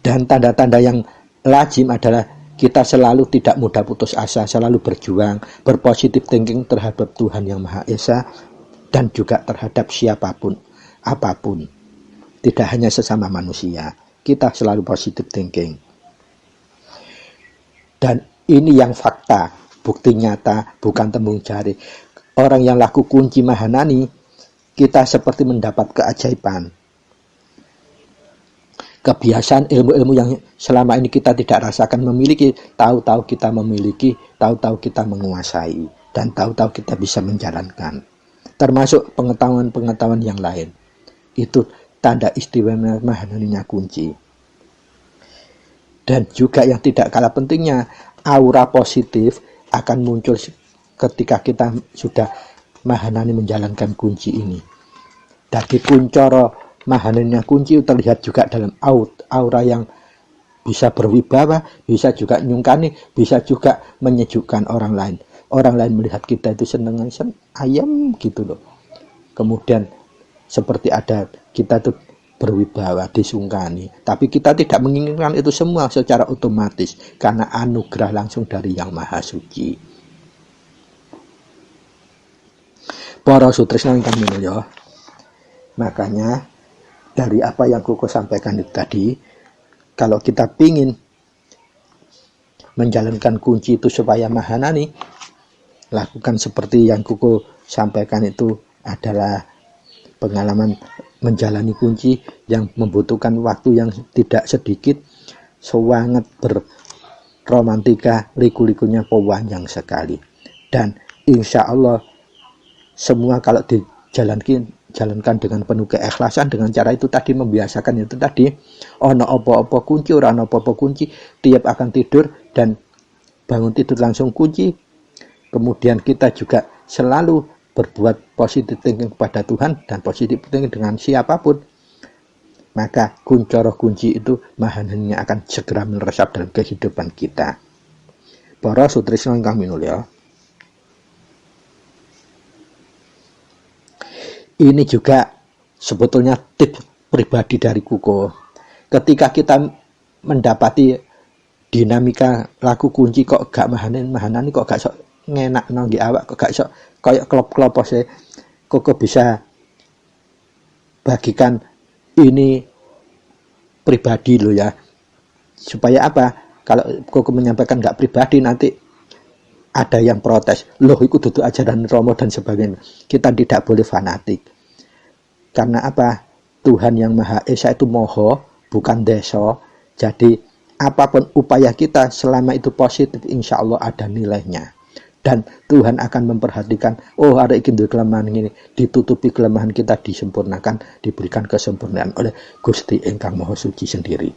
Dan tanda-tanda yang lazim adalah kita selalu tidak mudah putus asa, selalu berjuang, berpositif thinking terhadap Tuhan Yang Maha Esa, dan juga terhadap siapapun, apapun. Tidak hanya sesama manusia, kita selalu positif thinking. Dan ini yang fakta, bukti nyata, bukan tembung jari. Orang yang laku kunci mahanani, kita seperti mendapat keajaiban. Kebiasaan ilmu-ilmu yang selama ini kita tidak rasakan memiliki, tahu-tahu kita memiliki, tahu-tahu kita menguasai, dan tahu-tahu kita bisa menjalankan. Termasuk pengetahuan-pengetahuan yang lain. Itu tanda istimewa mahananinya kunci. Dan juga yang tidak kalah pentingnya, aura positif akan muncul ketika kita sudah mahanani menjalankan kunci ini. Dari kuncoro mahananinya kunci terlihat juga dalam aura yang bisa berwibawa, bisa juga nyungkani, bisa juga menyejukkan orang lain. Orang lain melihat kita itu seneng ayam gitu loh. Kemudian seperti ada kita tuh berwibawa, disungkani. Tapi kita tidak menginginkan itu semua secara otomatis, karena anugerah langsung dari Yang Maha Suci. Para sutresna ingkang minulya. Makanya dari apa yang Kuko sampaikan itu tadi, kalau kita ingin menjalankan kunci itu supaya mahanani, lakukan seperti yang Kuko sampaikan itu adalah pengalaman menjalani kunci yang membutuhkan waktu yang tidak sedikit, sangat romantika, liku-likunya panjang sekali. Dan insya Allah semua kalau jalankan dengan penuh keikhlasan, dengan cara itu tadi, membiasakan itu tadi, ono apa-apa kunci, ora ono apa-apa kunci, tiap akan tidur dan bangun tidur langsung kunci. Kemudian kita juga selalu berbuat positive thinking kepada Tuhan dan positive thinking dengan siapapun, maka kunci itu mahannya akan segera meresap dalam kehidupan kita. Para sutrisno ingkang minulya, ini juga sebetulnya tips pribadi dari Kuko. Ketika kita mendapati dinamika laku kunci kok gak mahanani kok gak sok ngenak nanggi awak, kok gak sok kayak klop-klopose, Kuko bisa bagikan ini pribadi lo ya. Supaya apa? Kalau Kuko menyampaikan gak pribadi, nanti ada yang protes, loh itu duduk ajaran Romo dan sebagainya. Kita tidak boleh fanatik. Karena apa? Tuhan yang Maha Esa itu moho, bukan deso. Jadi apapun upaya kita, selama itu positif, insya Allah ada nilainya. Dan Tuhan akan memperhatikan, oh ada ikin kelemahan ini, ditutupi kelemahan kita, disempurnakan, diberikan kesempurnaan oleh Gusti Ingkang Maha Suci sendiri.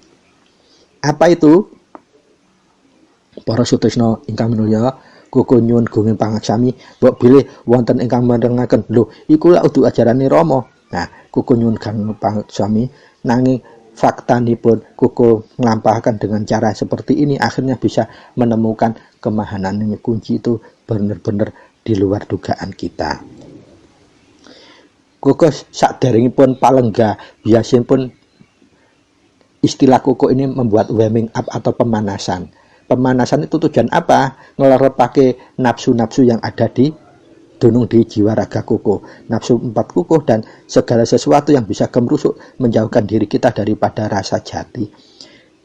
Apa itu? Para sutrisno ingkang minulya, Kuko nyuwun gunging pangaksami, mbok bilih wonten ingkang merengaken, lho iku lak udu ajarane Rama. Nah, Kuko nyuwun gunging pangaksami, nanging faktanipun Kuko nglampahaken dengan cara seperti ini, akhirnya bisa menemukan kemahanan kunci itu benar-benar di luar dugaan kita. Kuko saderengipun palengga, biasipun istilah Kuko ini membuat warming up atau pemanasan. Pemanasan itu tujuan apa? Ngelerepake nafsu-nafsu yang ada di dunung di jiwa raga Kuko. Nafsu 4 Kuko dan segala sesuatu yang bisa kemerusuk, menjauhkan diri kita daripada rasa jati.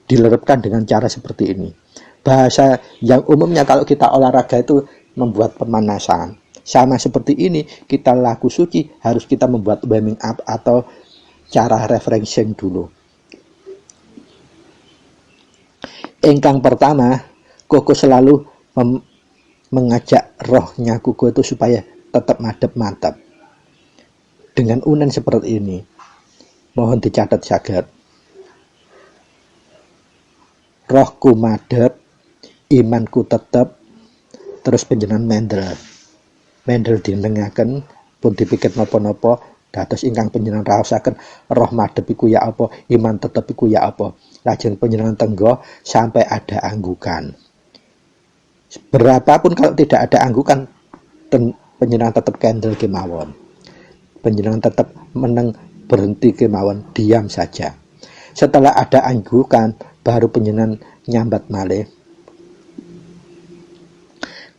Dilerepkan dengan cara seperti ini. Bahasa yang umumnya kalau kita olahraga itu membuat pemanasan. Sama seperti ini, kita laku suci harus kita membuat warming up atau cara refreshing dulu. Ingkang pertama, Kuko selalu mengajak rohnya Kuko itu supaya tetap madep mantap. Dengan unen seperti ini, mohon dicatat saged. Rohku madep, imanku tetap, terus panjenengan mendel dinengaken, pun dipikir napa-napa, dados ingkang panjenengan raosaken roh madep iku ya apa, iman tetep iku ya apa. Lajeng panjenengan tenggo sampai ada anggukan. Berapapun kalau tidak ada anggukan, panjenengan tetap kendel kemawon. Panjenengan tetap meneng berhenti kemawon, diam saja. Setelah ada anggukan, baru panjenengan nyambat malih.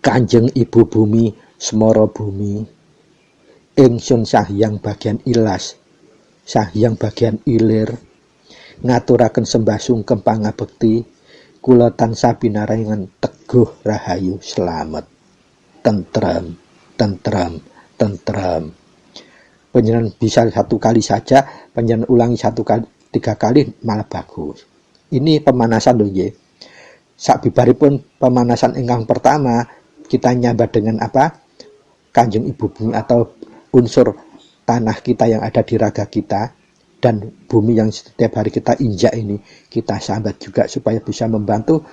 Kanjeng Ibu Bumi, Semoro Bumi, ingsun sahyang bagian ilas, sahyang bagian ilir, ngaturaken sembah sungkem pangabekti, kula tansah pinaringan teguh rahayu slamet, tentrem. Panjenengan bisa 1 kali saja, panjenengan ulangi 1 kali, 3 kali malah bagus. Ini pemanasan lho nggih. Sabibaripun pemanasan ingkang pertama, kita nyambat dengan apa? Kanjeng Ibu Bumi atau unsur tanah kita yang ada di raga kita, dan bumi yang setiap hari kita injak ini, kita sambat juga supaya bisa membantu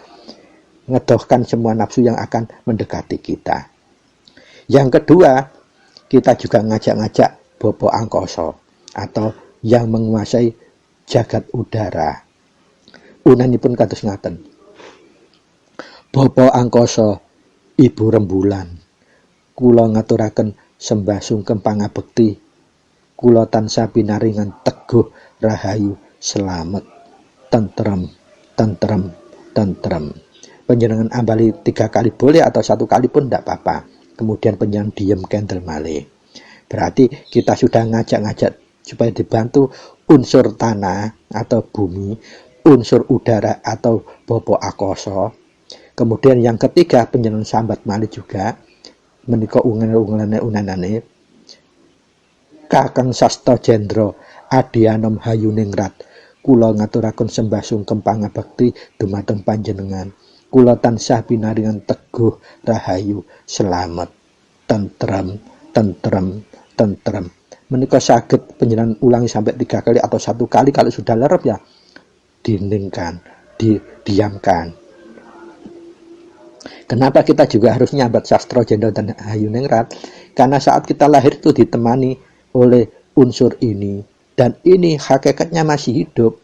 ngedohkan semua nafsu yang akan mendekati kita. Yang kedua, kita juga ngajak-ngajak Bopo Angkoso atau yang menguasai jagat udara. Unanipun kados ngaten. Bopo Angkoso, Ibu Rembulan, kula ngaturaken sembah sungkem pangabekti, kula tansah pinaringan teguh rahayu slamet, tentrem. Panjenengan ambali 3 kali boleh atau 1 kali pun tidak apa-apa. Kemudian panjenengan diam kendel malih. Berarti kita sudah ngajak-ngajak supaya dibantu unsur tanah atau bumi, unsur udara atau Bopo Akoso. Kemudian yang ketiga, panjenengan sambat malih juga menika unanane Kakang Sasta Jendra Adianom Hayuningrat, kula ngaturaken sembah sungkem pangabekti dumateng panjenengan, kula tansah pinaringan teguh rahayu selamat tentrem tentrem tentrem. Menika saged panjenengan ulangi sampai 3 kali atau 1 kali. Kalau sudah lerep ya diningkan, didiamkan. Kenapa kita juga harus nyambat Sastro Jendro dan Hayuningrat? Karena saat kita lahir itu ditemani oleh unsur ini, dan ini hakikatnya masih hidup,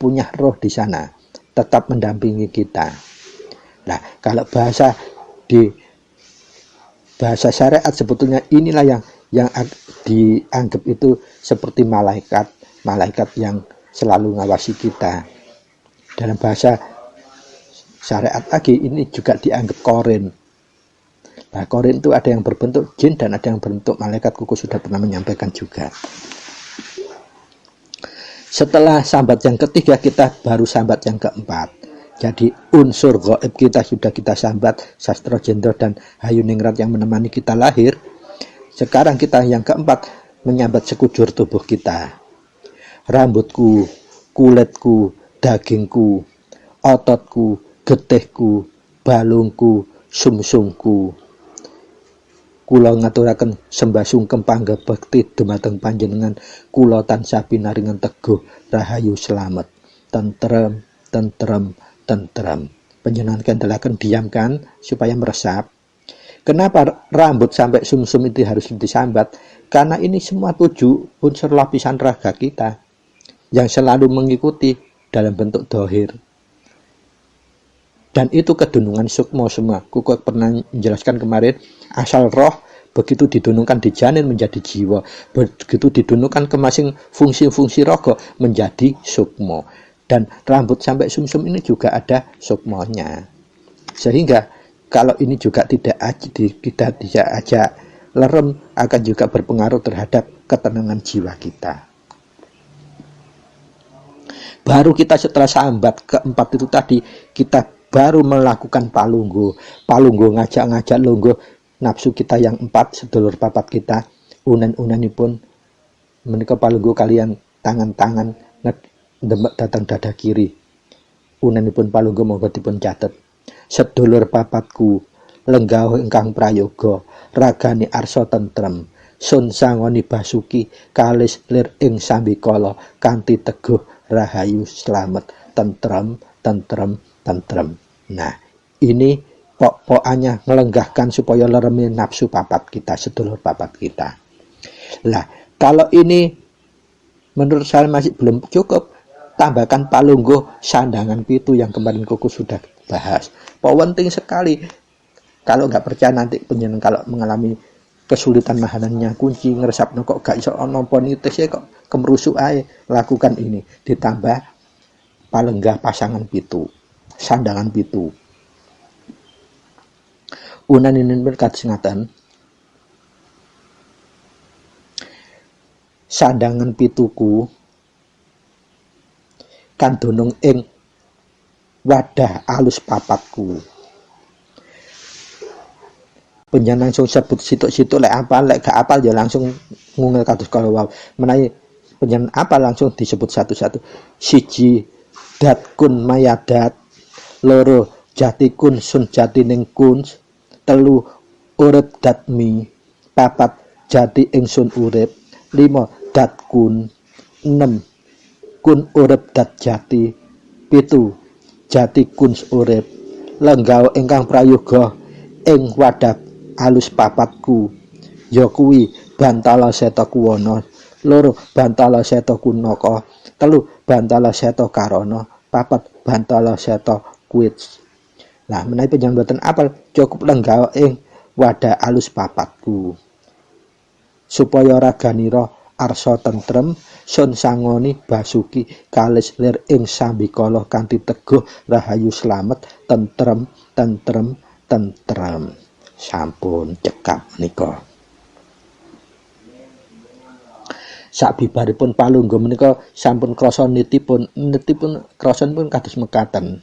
punya roh di sana, tetap mendampingi kita. Nah, kalau bahasa syariat sebetulnya inilah yang dianggap itu seperti malaikat yang selalu ngawasi kita. Dalam bahasa syariat lagi ini juga dianggap korin. Nah, korin itu ada yang berbentuk jin dan ada yang berbentuk malaikat. Kuku sudah pernah menyampaikan juga. Setelah sambat yang ketiga, kita baru sambat yang keempat. Jadi unsur gaib kita sudah kita sambat, Sastro Jendro dan Hayuningrat yang menemani kita lahir. Sekarang kita yang keempat menyambat sekujur tubuh kita. Rambutku, kulitku, dagingku, ototku, getihku, balungku, sumsumku. Kula ngaturaken sembah sungkem panggabekti dumateng panjenengan. Kula tansah pinaringan teguh rahayu selamat tentrem tentrem tentrem. Panjenengan kendalaken diamkan supaya meresap. Kenapa rambut sampai sumsum itu harus disambat? Karena ini semua 7 unsur lapisan raga kita yang selalu mengikuti dalam bentuk dohir. Dan itu kedunungan sukmo semua. Kuku pernah menjelaskan kemarin, asal roh begitu didunungkan di janin menjadi jiwa, begitu didunungkan ke masing fungsi-fungsi rogo menjadi sukmo. Dan rambut sampai sumsum ini juga ada sukmonya. Sehingga kalau ini juga tidak ajak lerem, akan juga berpengaruh terhadap ketenangan jiwa kita. Baru kita setelah sambat keempat itu tadi, kita baru melakukan palunggo ngajak lungguh nafsu kita yang 4, sedulur papat kita, unen-unenipun menika palunggo kalian tangan-tangan ndembek datang dada kiri. Unenipun palunggo monggo dipun catet. Sedulur papatku, lenggah ingkang prayoga, ragani arsa tentrem, sun sangoni basuki, kalis lir ing sambikala, kanthi teguh rahayu slamet tentrem tentrem tentrem. Nah, ini pokoknya melenggahkan supaya leremi nafsu papat kita, sedulur papat kita. Lah, kalau ini menurut saya masih belum cukup, tambahkan palunggo sandangan pitu yang kemarin Kuku sudah bahas. Penting sekali. Kalau nggak percaya nanti penjenengan kalau mengalami kesulitan mahanannya kunci ngeresapno kok gak iso nampa nitis ya kok kemrusuk ae, lakukan ini ditambah palenggah pasangan pitu. Sandangan pitu. Unan ini berkat singatan. Sandangan pituku kan dunung ing wadah alus papatku. Panjenengan langsung sebut situk-situk lek apal, lek gak apal ya langsung ngungel kados kala wau. Menawi panjenengan apal langsung disebut satu-satu. Siji datkun mayadat, loro jatikun sun jatining kun, telu urip datmi, papat jati ingsun urip, 5 datkun, 6 kun urip dat jati, 7 jati kun urip, lenggau ingkang prayoga ing wadah alus papatku, ya kuwi bantala seta kuwana, loro bantala seta kunaka, telu bantala seta karana, papat bantala seta kuwits. Nah, menawi panjenengan boten apal, cukup lenggah ing wadah alus papatku. Supaya raganira arsa tentrem, sun sangoni basuki kalis lir ing sambikala kanthi teguh rahayu slamet tentrem tentrem tentrem. Sampun cekap menika. Sabibaripun palungga menika sampun krasa nitipun krasanipun kados mekaten.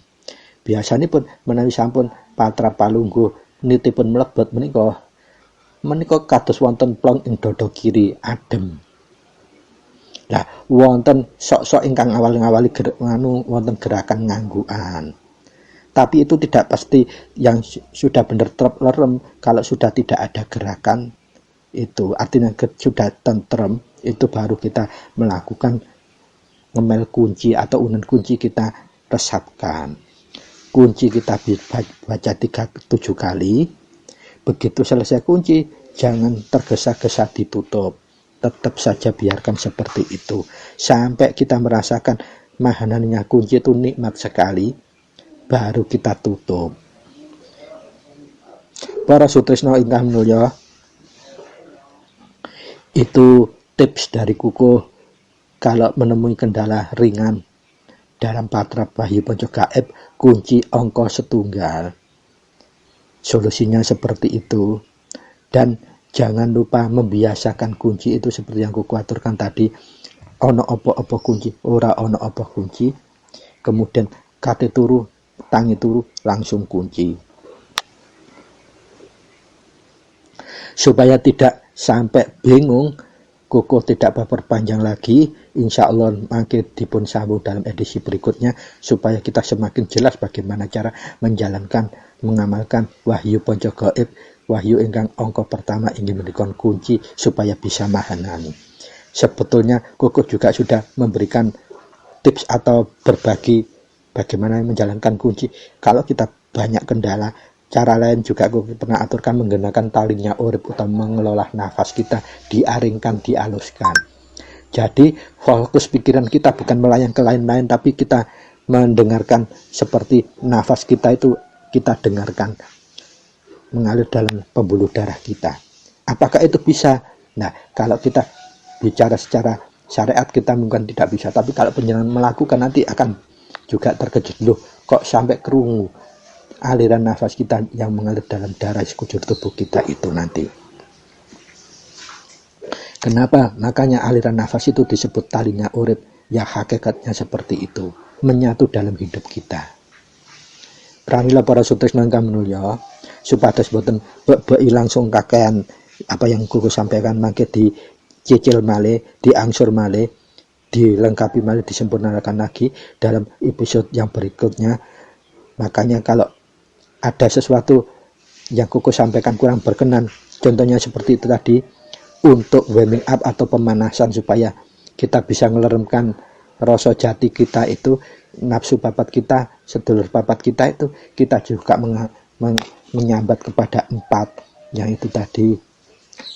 Biasanipun menawi sampun patra palungga nitipun mlebet menika kados wonten plong ing dada kiri adem. Lah wonten sok-sok ingkang awal-awali wonten gerakan nganggukan. Tapi itu tidak pasti yang sudah benar terlerem kalau sudah tidak ada gerakan itu. Artinya sudah tentrem, itu baru kita melakukan ngemel kunci atau unen kunci kita resapkan. Kunci kita baca 7 kali. Begitu selesai kunci, jangan tergesa-gesa ditutup. Tetap saja biarkan seperti itu. Sampai kita merasakan mahanannya kunci itu nikmat sekali, baru kita tutup. Para sutresna ingkang mulya, itu tips dari Kukuh kalau menemui kendala ringan dalam patrap Wahyu Panca Gaib kunci angka setunggal. Solusinya seperti itu. Dan jangan lupa membiasakan kunci itu seperti yang Kukuh aturkan tadi. Ono apa-apa kunci, ora ono apa kunci. Kemudian kate turu, tangi turu, langsung kunci. Supaya tidak sampai bingung, Kukuh tidak berpanjang lagi. Insya Allah makin dipun sambung dalam edisi berikutnya supaya kita semakin jelas bagaimana cara menjalankan, mengamalkan Wahyu Panca Gaib, wahyu ingkang angka pertama ingin memberikan kunci supaya bisa mahanani. Sebetulnya Kukuh juga sudah memberikan tips atau berbagi bagaimana menjalankan kunci. Kalau kita banyak kendala, cara lain juga Kukuh pernah aturkan menggunakan talinya urip atau mengelola nafas kita, diaringkan, dialuskan. Jadi fokus pikiran kita bukan melayang ke lain-lain, tapi kita mendengarkan seperti nafas kita itu kita dengarkan mengalir dalam pembuluh darah kita. Apakah itu bisa? Nah, kalau kita bicara secara syariat kita mungkin tidak bisa, tapi kalau penjenengan melakukan nanti akan juga terkejut, loh kok sampai kerungu aliran nafas kita yang mengalir dalam darah sekujur tubuh kita itu nanti. Kenapa? Makanya aliran nafas itu disebut talinya urip, ya hakikatnya seperti itu, menyatu dalam hidup kita. Pramila para sutresna ingkang mulya, supados boten beki langsung kakean apa yang Kukuh sampaikan, mangke dicicil malih, diangsur malih, dilengkapi malih, disempurnakan lagi dalam episode yang berikutnya. Makanya kalau ada sesuatu yang Kukuh sampaikan kurang berkenan, contohnya seperti itu tadi, untuk warming up atau pemanasan supaya kita bisa ngeleremkan rasa jati kita itu, nafsu papat kita, sedulur papat kita itu, kita juga menyambat kepada 4 yang itu tadi,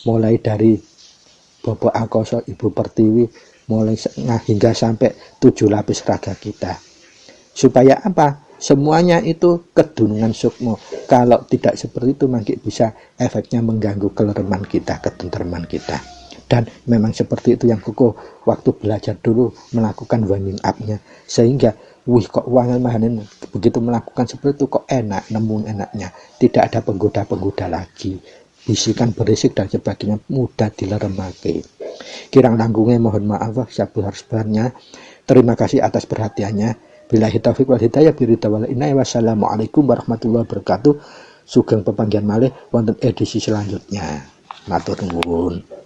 mulai dari Bobo Angkasa, Ibu Pertiwi, mulai hingga sampai 7 lapis raga kita. Supaya apa? Semuanya itu kedunungan sukmo. Kalau tidak seperti itu, mungkin bisa efeknya mengganggu kelereman kita, ketentraman kita. Dan memang seperti itu yang Kukuh waktu belajar dulu melakukan warming up-nya. Sehingga, wih kok wangan mahanin begitu melakukan seperti itu kok enak, nemu enaknya. Tidak ada penggoda-penggoda lagi. Bisikan berisik dan sebagainya mudah dileremake. Kirang langgungnya mohon maaf, sabar-sabarnya. Terima kasih atas perhatiannya. Billahi taufiq wal hidayah, biridha wal inayah. Wassalamualaikum warahmatullahi wabarakatuh. Sugeng pepanggihan malih wonten edisi selanjutnya. Matur nuwun.